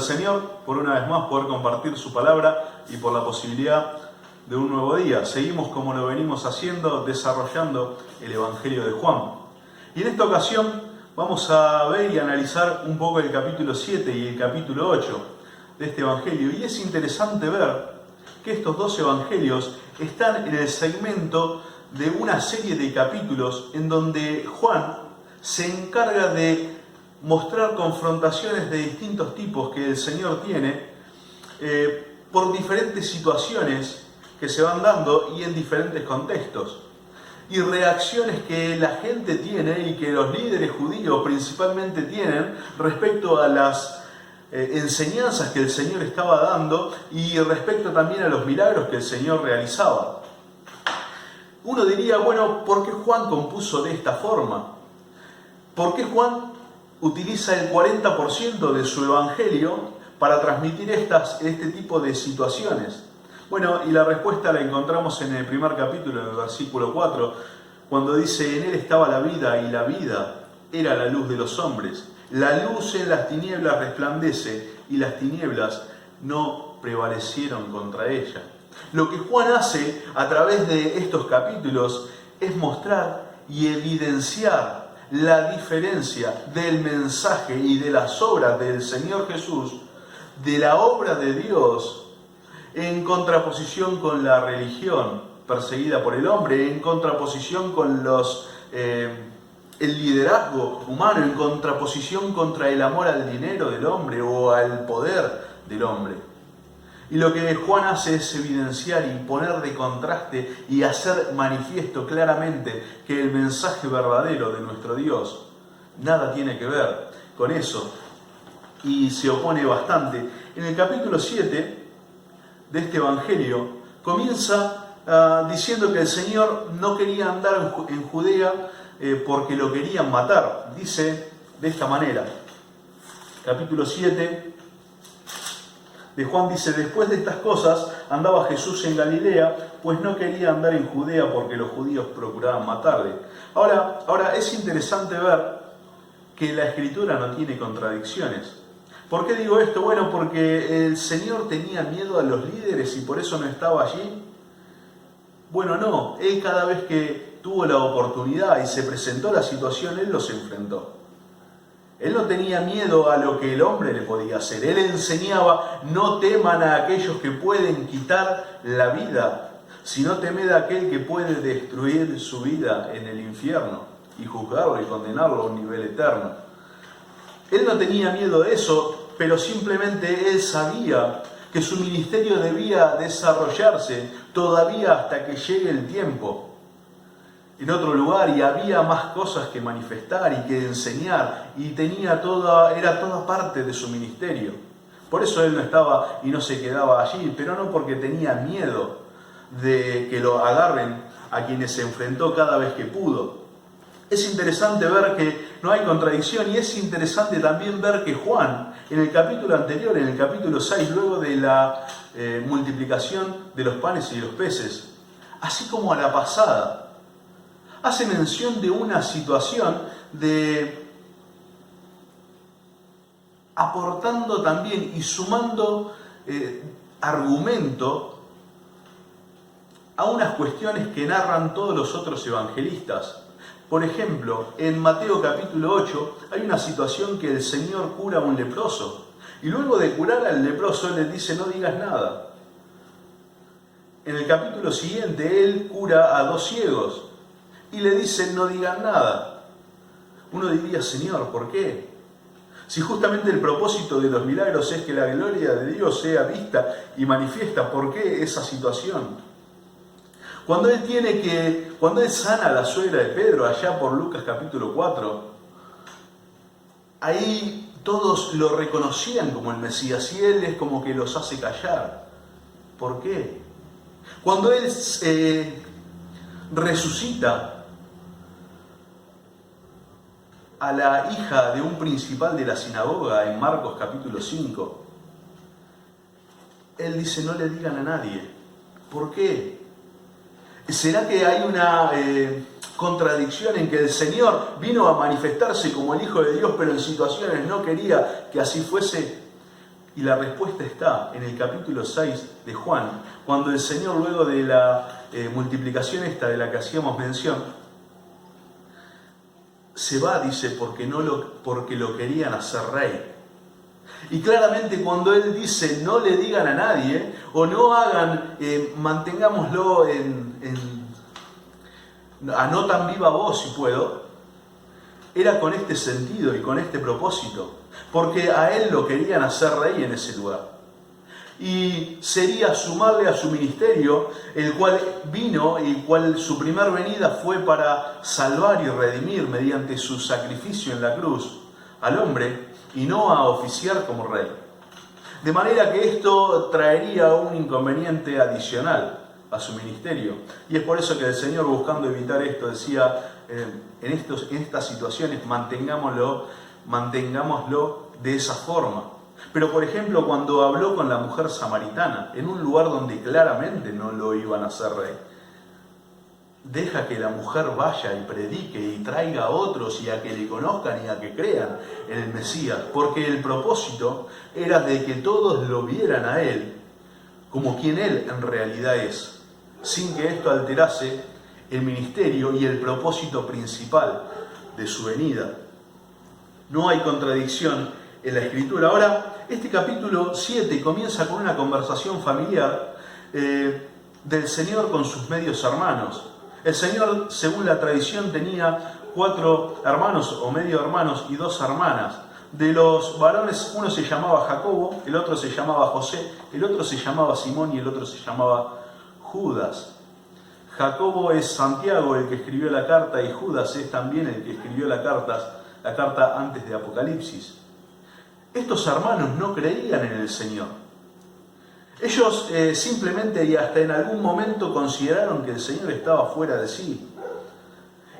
Señor por una vez más poder compartir su palabra y por la posibilidad de un nuevo día. Seguimos como lo venimos haciendo, desarrollando el Evangelio de Juan. Y en esta ocasión vamos a ver y analizar un poco el capítulo 7 y el capítulo 8 de este Evangelio. Y es interesante ver que estos dos Evangelios están en el segmento de una serie de capítulos en donde Juan se encarga de mostrar confrontaciones de distintos tipos que el Señor tiene por diferentes situaciones que se van dando y en diferentes contextos. Y reacciones que la gente tiene y que los líderes judíos principalmente tienen respecto a las enseñanzas que el Señor estaba dando y respecto también a los milagros que el Señor realizaba. Uno diría, bueno, ¿por qué Juan compuso de esta forma? ¿Por qué Juan utiliza el 40% de su evangelio para transmitir este tipo de situaciones? Bueno, y la respuesta la encontramos en el primer capítulo, en el versículo 4, cuando dice: en él estaba la vida y la vida era la luz de los hombres. La luz en las tinieblas resplandece y las tinieblas no prevalecieron contra ella. Lo que Juan hace a través de estos capítulos es mostrar y evidenciar la diferencia del mensaje y de las obras del Señor Jesús, de la obra de Dios, en contraposición con la religión perseguida por el hombre, en contraposición con el liderazgo humano, en contraposición contra el amor al dinero del hombre o al poder del hombre. Y lo que Juan hace es evidenciar y poner de contraste y hacer manifiesto claramente que el mensaje verdadero de nuestro Dios nada tiene que ver con eso y se opone bastante. En el capítulo 7 de este Evangelio comienza diciendo que el Señor no quería andar en Judea porque lo querían matar. Dice de esta manera, capítulo 7 de Juan dice: después de estas cosas andaba Jesús en Galilea, pues no quería andar en Judea porque los judíos procuraban matarle. Ahora es interesante ver que la Escritura no tiene contradicciones. ¿Por qué digo esto? Bueno, porque el Señor tenía miedo a los líderes y por eso no estaba allí. Bueno, no, Él cada vez que tuvo la oportunidad y se presentó la situación, Él los enfrentó. Él no tenía miedo a lo que el hombre le podía hacer. Él enseñaba: no teman a aquellos que pueden quitar la vida, sino temed a aquel que puede destruir su vida en el infierno y juzgarlo y condenarlo a un nivel eterno. Él no tenía miedo de eso, pero simplemente él sabía que su ministerio debía desarrollarse todavía hasta que llegue el tiempo en otro lugar, y había más cosas que manifestar y que enseñar, y era toda parte de su ministerio. Por eso él no estaba y no se quedaba allí, pero no porque tenía miedo de que lo agarren a quienes se enfrentó cada vez que pudo. Es interesante ver que no hay contradicción, y es interesante también ver que Juan, en el capítulo anterior, en el capítulo 6, luego de la multiplicación de los panes y de los peces, así como a la pasada, hace mención de una situación de aportando también y sumando argumento a unas cuestiones que narran todos los otros evangelistas. Por ejemplo, en Mateo capítulo 8 hay una situación que el Señor cura a un leproso, y luego de curar al leproso Él le dice: no digas nada. En el capítulo siguiente Él cura a 2 ciegos y le dicen: no digan nada. Uno diría: Señor, ¿por qué? Si justamente el propósito de los milagros es que la gloria de Dios sea vista y manifiesta, ¿por qué esa situación? Cuando Él sana a la suegra de Pedro, allá por Lucas capítulo 4, ahí todos lo reconocían como el Mesías y Él es como que los hace callar. ¿Por qué? Cuando Él resucita a la hija de un principal de la sinagoga en Marcos capítulo 5, Él dice: no le digan a nadie. ¿Por qué? ¿Será que hay una contradicción en que el Señor vino a manifestarse como el Hijo de Dios, pero en situaciones no quería que así fuese? Y la respuesta está en el capítulo 6 de Juan, cuando el Señor, luego de la multiplicación esta de la que hacíamos mención, se va, dice, porque lo querían hacer rey. Y claramente cuando Él dice no le digan a nadie, o no hagan, mantengámoslo a no tan viva voz si puedo, era con este sentido y con este propósito, porque a Él lo querían hacer rey en ese lugar. Y sería sumarle a su ministerio, el cual vino y cual su primer venida fue para salvar y redimir mediante su sacrificio en la cruz al hombre y no a oficiar como rey. De manera que esto traería un inconveniente adicional a su ministerio. Y es por eso que el Señor, buscando evitar esto, decía, en estas situaciones mantengámoslo de esa forma. Pero por ejemplo, cuando habló con la mujer samaritana, en un lugar donde claramente no lo iban a hacer rey, deja que la mujer vaya y predique y traiga a otros y a que le conozcan y a que crean en el Mesías, porque el propósito era de que todos lo vieran a Él como quien Él en realidad es, sin que esto alterase el ministerio y el propósito principal de su venida. No hay contradicción en la Escritura. Ahora, este capítulo 7 comienza con una conversación familiar del Señor con sus medios hermanos. El Señor, según la tradición, tenía 4 hermanos o medio hermanos y 2 hermanas. De los varones, uno se llamaba Jacobo, el otro se llamaba José, el otro se llamaba Simón y el otro se llamaba Judas. Jacobo es Santiago, el que escribió la carta, y Judas es también el que escribió la carta antes de Apocalipsis. Estos hermanos no creían en el Señor. Ellos simplemente y hasta en algún momento consideraron que el Señor estaba fuera de sí.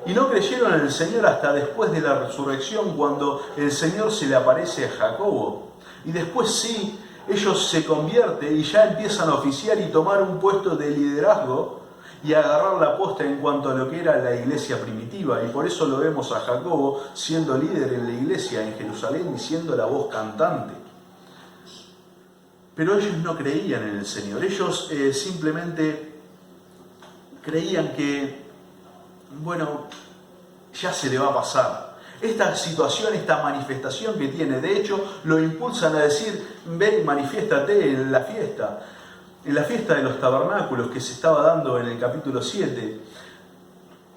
Y no creyeron en el Señor hasta después de la resurrección, cuando el Señor se le aparece a Jacobo. Y después sí, ellos se convierten y ya empiezan a oficiar y tomar un puesto de liderazgo y a agarrar la posta en cuanto a lo que era la iglesia primitiva. Y por eso lo vemos a Jacobo siendo líder en la iglesia en Jerusalén y siendo la voz cantante. Pero ellos no creían en el Señor. Ellos simplemente creían que, bueno, ya se le va a pasar. Esta situación, esta manifestación que tiene, de hecho, lo impulsan a decir, ven y manifiéstate en la fiesta de los tabernáculos que se estaba dando en el capítulo 7,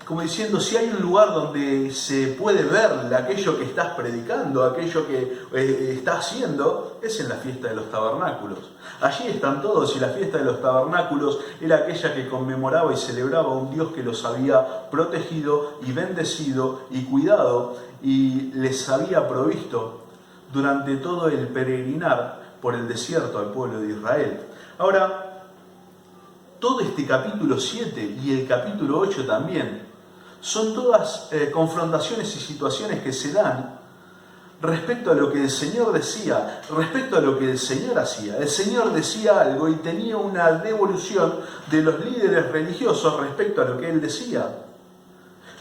como diciendo, si hay un lugar donde se puede ver aquello que estás predicando, aquello que estás haciendo, es en la fiesta de los tabernáculos. Allí están todos, y la fiesta de los tabernáculos era aquella que conmemoraba y celebraba a un Dios que los había protegido y bendecido y cuidado y les había provisto durante todo el peregrinar por el desierto al pueblo de Israel. Ahora, todo este capítulo 7 y el capítulo 8 también son todas confrontaciones y situaciones que se dan respecto a lo que el Señor decía, respecto a lo que el Señor hacía. El Señor decía algo y tenía una devolución de los líderes religiosos respecto a lo que Él decía.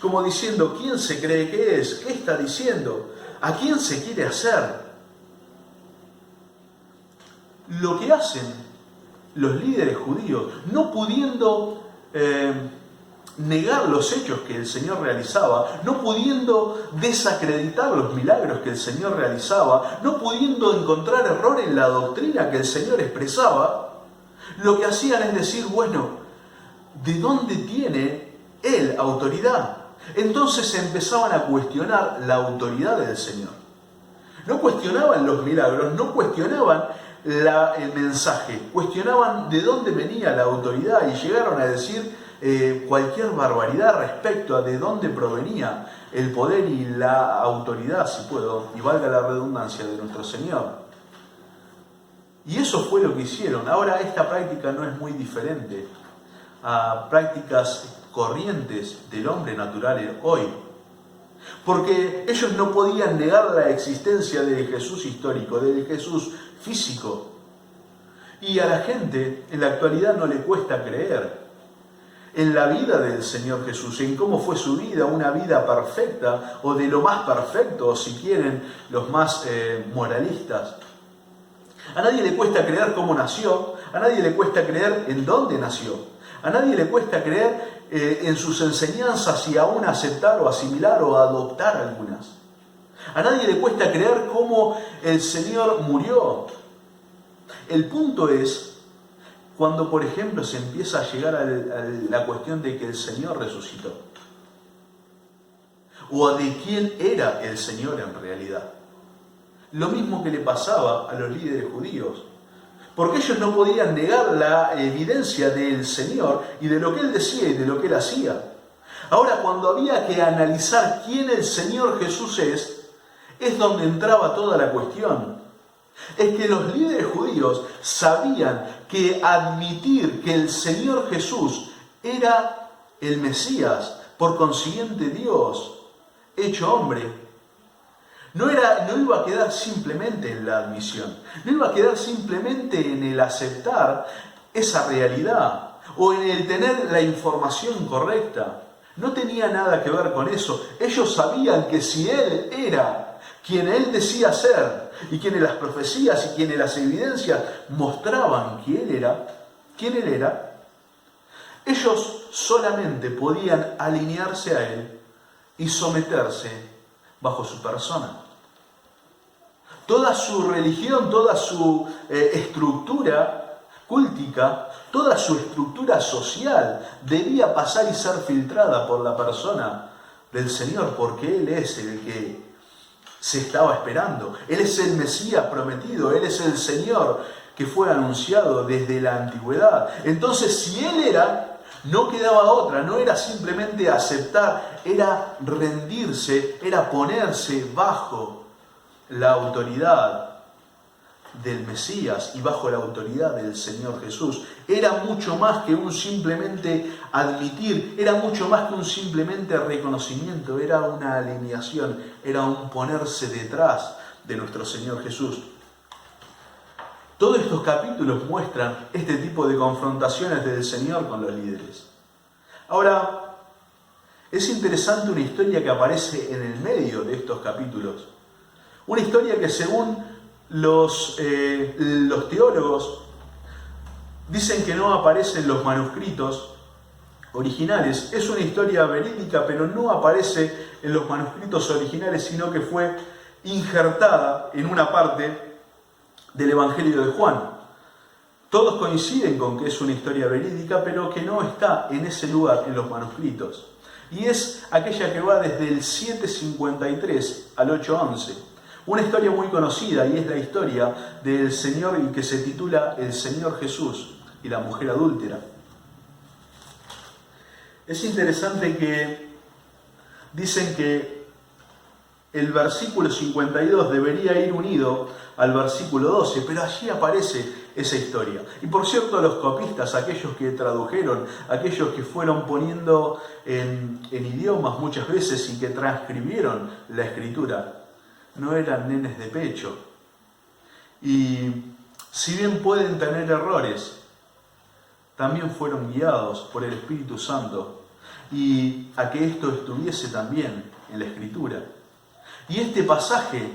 Como diciendo, ¿quién se cree que es? ¿Qué está diciendo? ¿A quién se quiere hacer? Lo que hacen los líderes judíos, no pudiendo negar los hechos que el Señor realizaba, no pudiendo desacreditar los milagros que el Señor realizaba, no pudiendo encontrar error en la doctrina que el Señor expresaba, lo que hacían es decir, bueno, ¿de dónde tiene Él autoridad? Entonces empezaban a cuestionar la autoridad del Señor. No cuestionaban los milagros, no cuestionaban el mensaje, cuestionaban de dónde venía la autoridad y llegaron a decir cualquier barbaridad respecto a de dónde provenía el poder y la autoridad, si puedo, y valga la redundancia, de nuestro Señor. Y eso fue lo que hicieron. Ahora esta práctica no es muy diferente a prácticas corrientes del hombre natural hoy. Porque ellos no podían negar la existencia del Jesús histórico, del Jesús físico. Y a la gente en la actualidad no le cuesta creer en la vida del Señor Jesús, en cómo fue su vida, una vida perfecta, o de lo más perfecto, o si quieren, los más moralistas. A nadie le cuesta creer cómo nació, a nadie le cuesta creer en dónde nació, a nadie le cuesta creer en sus enseñanzas y aún aceptar o asimilar o adoptar algunas. A nadie le cuesta creer cómo el Señor murió. El punto es cuando, por ejemplo, se empieza a llegar a la cuestión de que el Señor resucitó. O de quién era el Señor en realidad. Lo mismo que le pasaba a los líderes judíos. Porque ellos no podían negar la evidencia del Señor y de lo que Él decía y de lo que Él hacía. Ahora, cuando había que analizar quién el Señor Jesús es donde entraba toda la cuestión. Es que los líderes judíos sabían que admitir que el Señor Jesús era el Mesías, por consiguiente Dios, hecho hombre, no iba a quedar simplemente en la admisión, no iba a quedar simplemente en el aceptar esa realidad o en el tener la información correcta. No tenía nada que ver con eso. Ellos sabían que si Él era quien Él decía ser y quienes las profecías y quienes las evidencias mostraban quién Él era, ellos solamente podían alinearse a Él y someterse bajo su persona. Toda su religión, toda su estructura cúltica, toda su estructura social debía pasar y ser filtrada por la persona del Señor, porque Él es el que se estaba esperando. Él es el Mesías prometido, Él es el Señor que fue anunciado desde la antigüedad. Entonces, si Él era, no quedaba otra, no era simplemente aceptar, era rendirse, era ponerse bajo la autoridad del Mesías y bajo la autoridad del Señor Jesús. Era mucho más que un simplemente admitir, era mucho más que un simplemente reconocimiento, era una alineación, era un ponerse detrás de nuestro Señor Jesús. Todos estos capítulos muestran este tipo de confrontaciones del Señor con los líderes. Ahora, es interesante una historia que aparece en el medio de estos capítulos. Una historia que según los teólogos dicen que no aparece en los manuscritos originales. Es una historia verídica, pero no aparece en los manuscritos originales, sino que fue injertada en una parte del Evangelio de Juan. Todos coinciden con que es una historia verídica, pero que no está en ese lugar en los manuscritos. Y es aquella que va desde el 753 al 811. Una historia muy conocida, y es la historia del Señor y que se titula El Señor Jesús y la mujer adúltera. Es interesante que dicen que el versículo 52 debería ir unido al versículo 12, pero allí aparece esa historia. Y por cierto, los copistas, aquellos que tradujeron, aquellos que fueron poniendo en idiomas muchas veces y que transcribieron la escritura, no eran nenes de pecho. Y si bien pueden tener errores, también fueron guiados por el Espíritu Santo y a que esto estuviese también en la Escritura. Y este pasaje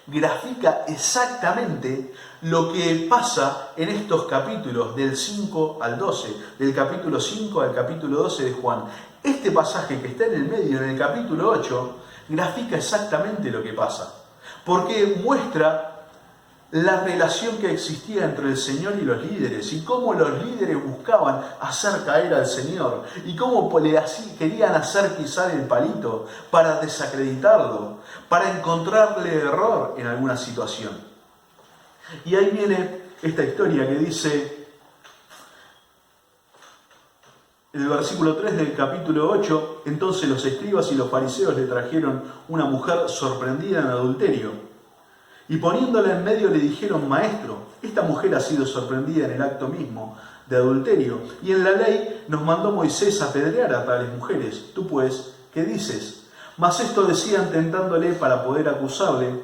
grafica exactamente lo que pasa en estos capítulos del 5 al 12, del capítulo 5 al capítulo 12 de Juan. Este pasaje que está en el medio, en el capítulo 8, grafica exactamente lo que pasa, porque muestra la relación que existía entre el Señor y los líderes, y cómo los líderes buscaban hacer caer al Señor, y cómo querían hacer pisar el palito para desacreditarlo, para encontrarle error en alguna situación. Y ahí viene esta historia que dice, el versículo 3 del capítulo 8, entonces los escribas y los fariseos le trajeron una mujer sorprendida en adulterio, y poniéndola en medio le dijeron, Maestro, esta mujer ha sido sorprendida en el acto mismo de adulterio, y en la ley nos mandó Moisés apedrear a tales mujeres. Tú pues, ¿qué dices? Mas esto decían tentándole para poder acusarle,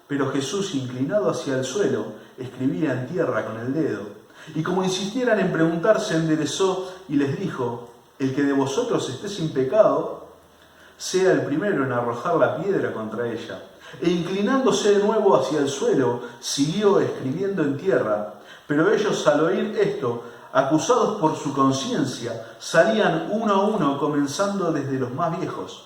pero Jesús, inclinado hacia el suelo, escribía en tierra con el dedo. Y como insistieran en preguntar, se enderezó y les dijo, el que de vosotros esté sin pecado, sea el primero en arrojar la piedra contra ella. E inclinándose de nuevo hacia el suelo, siguió escribiendo en tierra. Pero ellos, al oír esto, acusados por su conciencia, salían uno a uno, comenzando desde los más viejos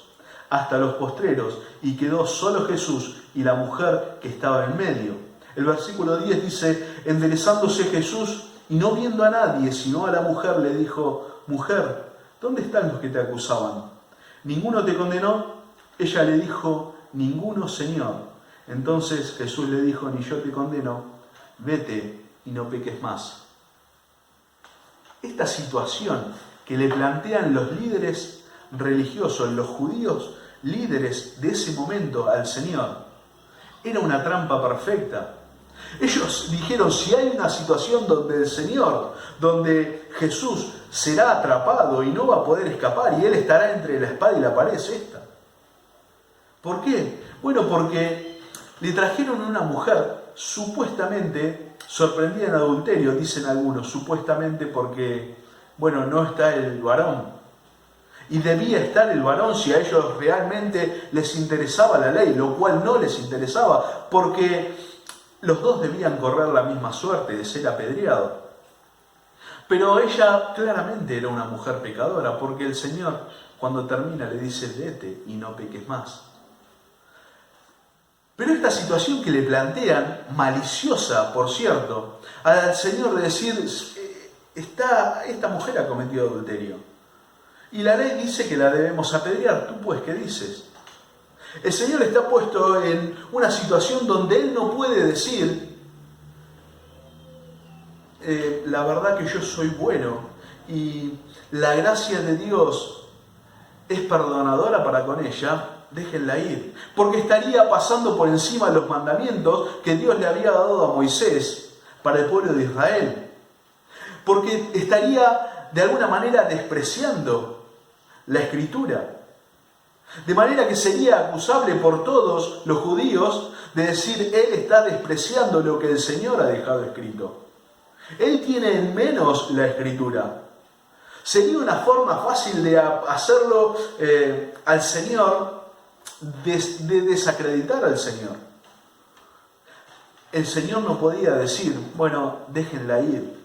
hasta los postreros, y quedó solo Jesús y la mujer que estaba en medio. El versículo 10 dice: enderezándose Jesús y no viendo a nadie sino a la mujer, le dijo: mujer, ¿dónde están los que te acusaban? ¿Ninguno te condenó? Ella le dijo: ninguno, Señor. Entonces Jesús le dijo: ni yo te condeno, vete y no peques más. Esta situación que le plantean los líderes religiosos, los judíos, líderes de ese momento al Señor, era una trampa perfecta. Ellos dijeron: si hay una situación donde el Señor, donde Jesús será atrapado y no va a poder escapar y Él estará entre la espada y la pared, es esta. ¿Por qué? Bueno, porque le trajeron una mujer supuestamente sorprendida en adulterio, dicen algunos, supuestamente porque, bueno, no está el varón. Y debía estar el varón si a ellos realmente les interesaba la ley, lo cual no les interesaba, porque los dos debían correr la misma suerte de ser apedreados. Pero ella claramente era una mujer pecadora, porque el Señor, cuando termina, le dice: vete y no peques más. Pero esta situación que le plantean, maliciosa por cierto, al Señor de decir: esta mujer ha cometido adulterio y la ley dice que la debemos apedrear, ¿tú pues qué dices? El Señor está puesto en una situación donde Él no puede decir: la verdad que yo soy bueno y la gracia de Dios es perdonadora para con ella, déjenla ir. Porque estaría pasando por encima de los mandamientos que Dios le había dado a Moisés para el pueblo de Israel. Porque estaría de alguna manera despreciando la Escritura. De manera que sería acusable por todos los judíos de decir: Él está despreciando lo que el Señor ha dejado escrito. Él tiene en menos la Escritura. Sería una forma fácil de hacerlo al Señor, de desacreditar al Señor. El Señor no podía decir: bueno, déjenla ir.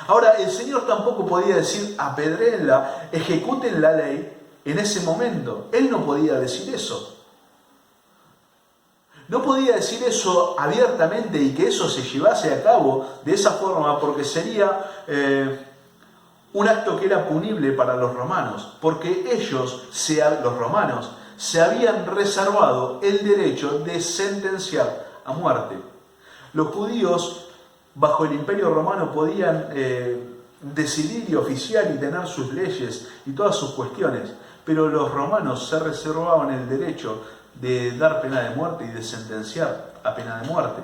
Ahora, el Señor tampoco podía decir: apedréenla, ejecuten la ley en ese momento. Él no podía decir eso. No podía decir eso abiertamente y que eso se llevase a cabo de esa forma, porque sería un acto que era punible para los romanos, porque ellos, los romanos, se habían reservado el derecho de sentenciar a muerte. Los judíos, bajo el Imperio Romano, podían decidir y oficiar y tener sus leyes y todas sus cuestiones, pero los romanos se reservaban el derecho de dar pena de muerte y de sentenciar a pena de muerte.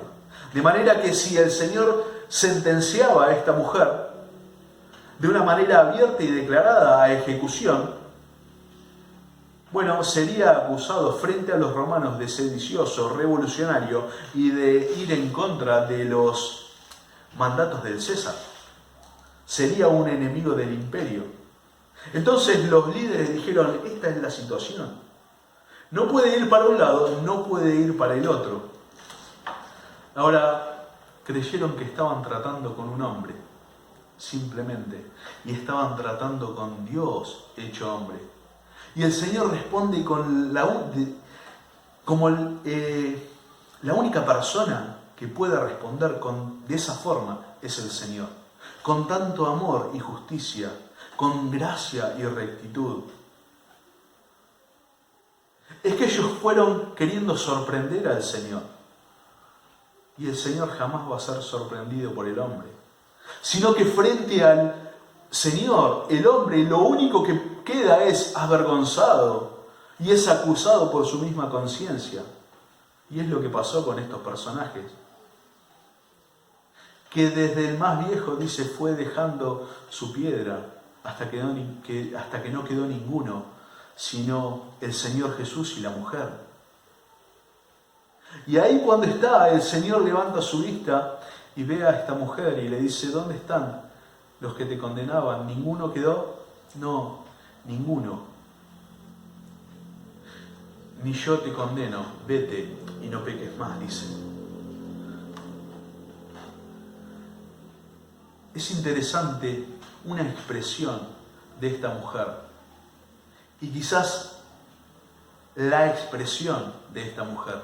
De manera que si el Señor sentenciaba a esta mujer de una manera abierta y declarada a ejecución, bueno, sería acusado frente a los romanos de sedicioso, revolucionario y de ir en contra de los mandatos del César. Sería un enemigo del imperio. Entonces los líderes dijeron: esta es la situación. No puede ir para un lado, no puede ir para el otro. Ahora, creyeron que estaban tratando con un hombre, simplemente, y estaban tratando con Dios hecho hombre. Y el Señor responde con la única persona que puede responder de esa forma es el Señor. Con tanto amor y justicia, con gracia y rectitud. Es que ellos fueron queriendo sorprender al Señor. Y el Señor jamás va a ser sorprendido por el hombre. Sino que frente al Señor, el hombre, lo único que queda es avergonzado y es acusado por su misma conciencia. Y es lo que pasó con estos personajes. Que desde el más viejo, dice, fue dejando su piedra hasta que no quedó ninguno, sino el Señor Jesús y la mujer. Y ahí cuando está, el Señor levanta su vista y ve a esta mujer y le dice: ¿dónde están los que te condenaban? ¿Ninguno quedó? No, ninguno. ni yo te condeno, vete y no peques más, dice. Es interesante una expresión de esta mujer, y quizás la expresión de esta mujer.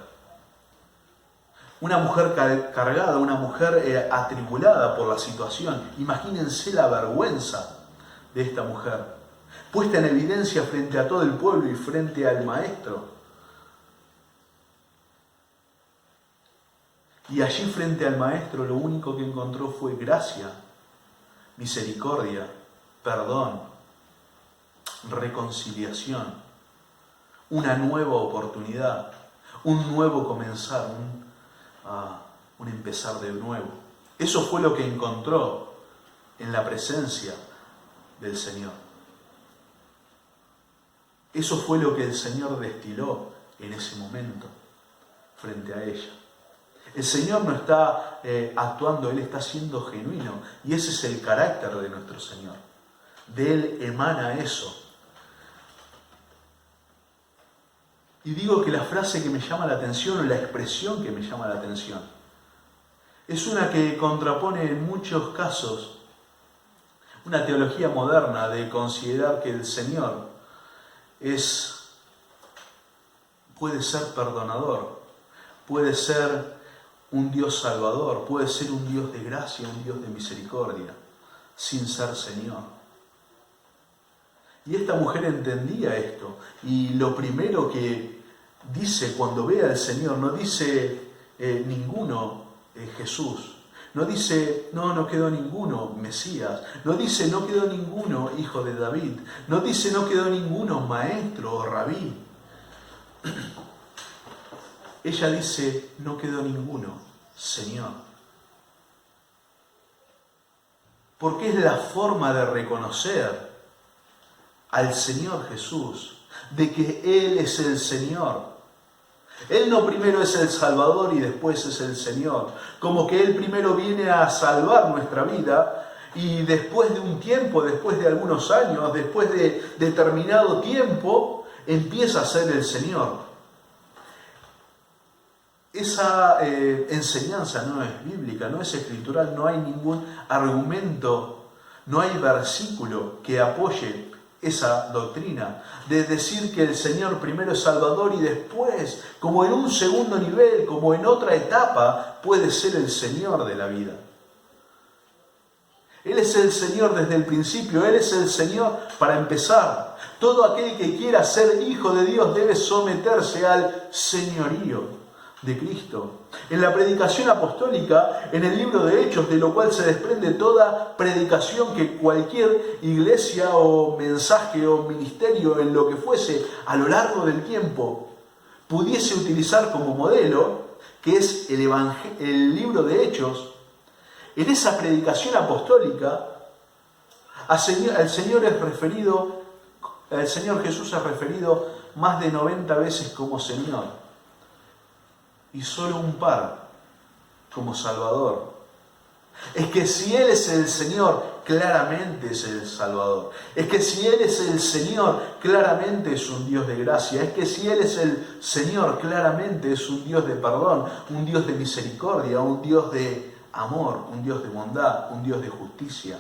Una mujer cargada, una mujer atribulada por la situación. Imagínense la vergüenza de esta mujer, puesta en evidencia frente a todo el pueblo y frente al maestro. Y allí frente al maestro lo único que encontró fue gracia, misericordia, perdón, reconciliación, una nueva oportunidad, un nuevo comenzar, un empezar de nuevo. Eso fue lo que encontró en la presencia del Señor. Eso fue lo que el Señor destiló en ese momento frente a ella. El Señor no está actuando, Él está siendo genuino, y ese es el carácter de nuestro Señor. De Él emana eso. Y digo que la frase que me llama la atención, o la expresión que me llama la atención, es una que contrapone en muchos casos una teología moderna de considerar que el Señor puede ser perdonador, puede ser un Dios salvador, puede ser un Dios de gracia, un Dios de misericordia, sin ser Señor. Y esta mujer entendía esto, y lo primero que dice cuando ve al Señor, no dice ninguno Jesús, no dice no quedó ninguno Mesías, no dice no quedó ninguno hijo de David, no dice no quedó ninguno maestro o rabí. Ella dice no quedó ninguno Señor. Porque es la forma de reconocer al Señor Jesús, de que Él es el Señor. Él no primero es el Salvador y después es el Señor. Como que Él primero viene a salvar nuestra vida y después de un tiempo, después de algunos años, después de determinado tiempo, empieza a ser el Señor. Esa enseñanza no es bíblica, no es escritural, no hay ningún argumento, no hay versículo que apoye esa doctrina de decir que el Señor primero es Salvador y después, como en un segundo nivel, como en otra etapa, puede ser el Señor de la vida. Él es el Señor desde el principio, Él es el Señor para empezar. Todo aquel que quiera ser hijo de Dios debe someterse al señorío de Cristo. En la predicación apostólica, en el libro de Hechos, de lo cual se desprende toda predicación que cualquier iglesia o mensaje o ministerio en lo que fuese a lo largo del tiempo pudiese utilizar como modelo, que es el libro de Hechos. En esa predicación apostólica, el Señor Jesús es referido más de 90 veces como Señor, y solo un par como Salvador. Es que si Él es el Señor, claramente es el Salvador. Es que si Él es el Señor, claramente es un Dios de gracia. Es que si Él es el Señor, claramente es un Dios de perdón, un Dios de misericordia, un Dios de amor, un Dios de bondad, un Dios de justicia.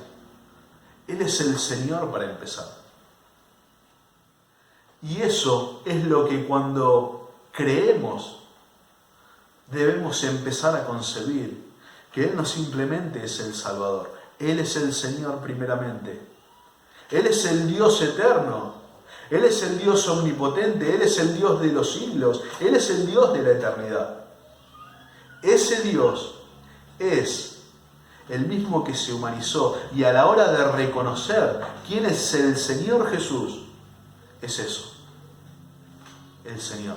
Él es el Señor para empezar. Y eso es lo que cuando creemos debemos empezar a concebir, que Él no simplemente es el Salvador, Él es el Señor primeramente. Él es el Dios eterno, Él es el Dios omnipotente, Él es el Dios de los siglos, Él es el Dios de la eternidad. Ese Dios es el mismo que se humanizó, y a la hora de reconocer quién es el Señor Jesús, es eso, el Señor.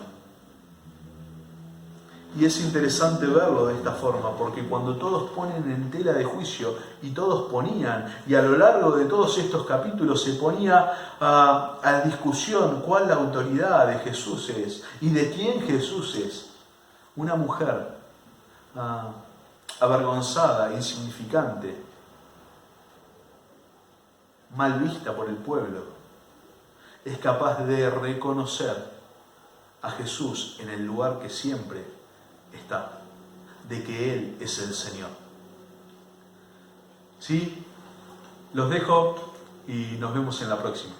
Y es interesante verlo de esta forma, porque cuando todos ponen en tela de juicio, y todos ponían, y a lo largo de todos estos capítulos se ponía a discusión cuál la autoridad de Jesús es, y de quién Jesús es. Una mujer avergonzada, insignificante, mal vista por el pueblo, es capaz de reconocer a Jesús en el lugar que siempre está, de que Él es el Señor. ¿Sí? Los dejo y nos vemos en la próxima.